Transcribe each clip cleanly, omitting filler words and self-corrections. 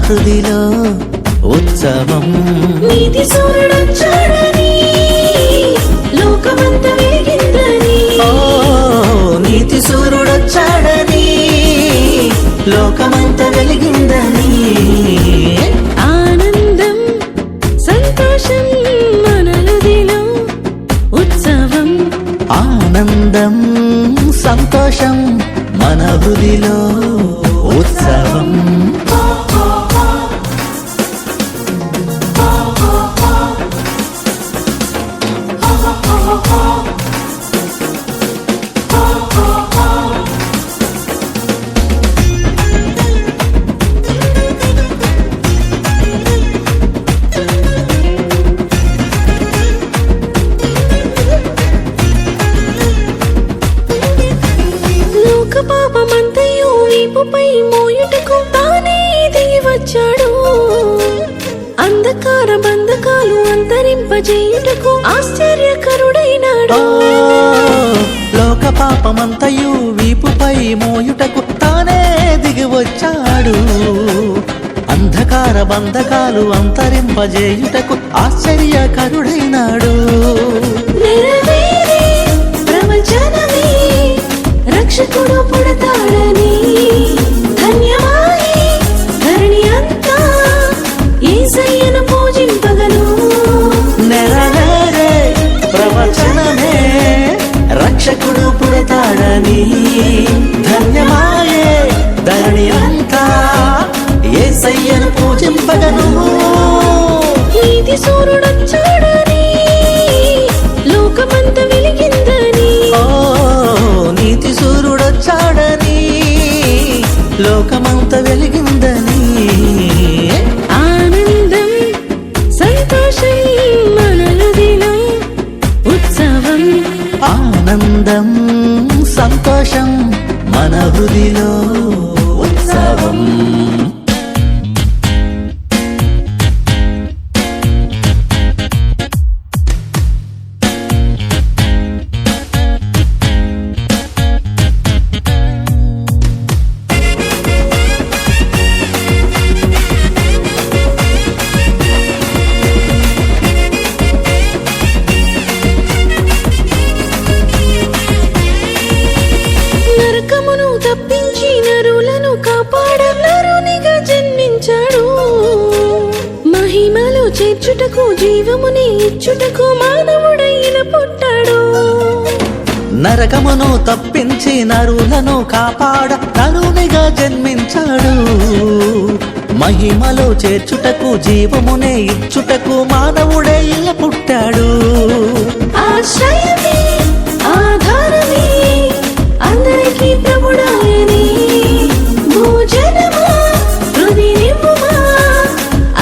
హృదిలో ఉత్సవం. నీతి సూర్యుడొచ్చాడని లోకమంతా వెలిగిందని. ఓ నీతి సూర్యుడొచ్చాడని లోకమంతా వెలిగిందని. ఆనందం సంతోషం మన హృదిలో ఉత్సవం. ఆనందం సంతోషం మన హృదిలో ఉత్సవం. లోక పాపమంతయు వీపుపై మోయుటకు తానే దిగి వచ్చాడు. అంధకార బంధకాలు అంతరింపజేయుటకు ఆశ్చర్యకరుడైనాడు. లోక పాపమంతయు వీపుపై మోయుటకు తానే దిగి వచ్చాడు. అంధకార బంధకాలు అంతరింపజేయుటకు ఆశ్చర్యకరుడైనాడు. నెరవేరే ప్రవచనమే రక్షకుడు పుడతాడని. ధన్యమాయే ధరణి అంతా యేసయ్యను పూజింపగను. నెరవేరే ప్రవచనమే రక్షకుడు పుడతాడని. ధన్యమాయే ధరణి అంతా యేసయ్యను పూజింపగను. నీతి సూర్యుడొచ్చాడని లోకమంతా వెలిగిందని. ఓ నీతి సూర్యుడొచ్చాడని లోకమంతా వెలిగిందని. ఆనందం సంతోషం మన హృదిలో ఉత్సవం. ఆనందం సంతోషం మన హృదిలో ఉత్సవం. నరకమును తప్పించి నరులను కాపాడ నరునిగా జన్మించాడు. మహిమలో చేర్చుటకు జీవముని ఇచ్చుటకు మానవుడైన పుట్టాడు. నరకమును తప్పించి నరులను కాపాడ నరునిగా జన్మించాడు. మహిమలో చేర్చుటకు జీవమునే ఇచ్చుటకు మానవుడే ఇలా పుట్టాడు. ఆశ్రయమే ఆధారమే అందరికీ ప్రభుడాయని. భోజనమా హృది నింపుమా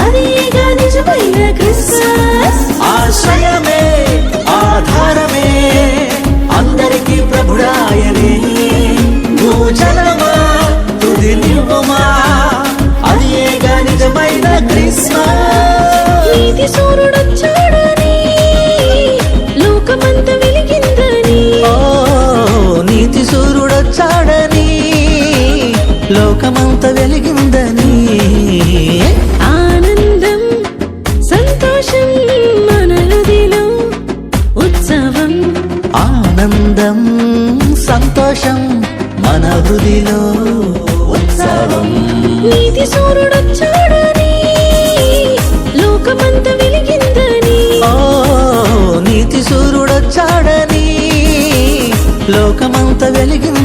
అదేగా నిజమైన క్రిస్మస్. ఆశ్రయమే ఆధారమే అందరికీ ప్రభుడాయనే. భోజనమా తుది నివ్వమా అదేగా నిజమైన క్రిస్మస్. నీతి సూర్యుడొచ్చాడని లోకమంతా వెలిగిందని. ఓ నీతి సూర్యుడొచ్చాడని లోకమంతా వెలిగిందని. ఆనందం సంతోషం మన హృదిలో ఉత్సవం. ఆనందం సంతోషం మన హృదిలో ఉత్సవం. నీతి సూర్యుడొచ్చాడని లోకమంతా వెలిగిందని. ఓ నీతి సూర్యుడొచ్చాడని లోకమంతా వెలిగిందని.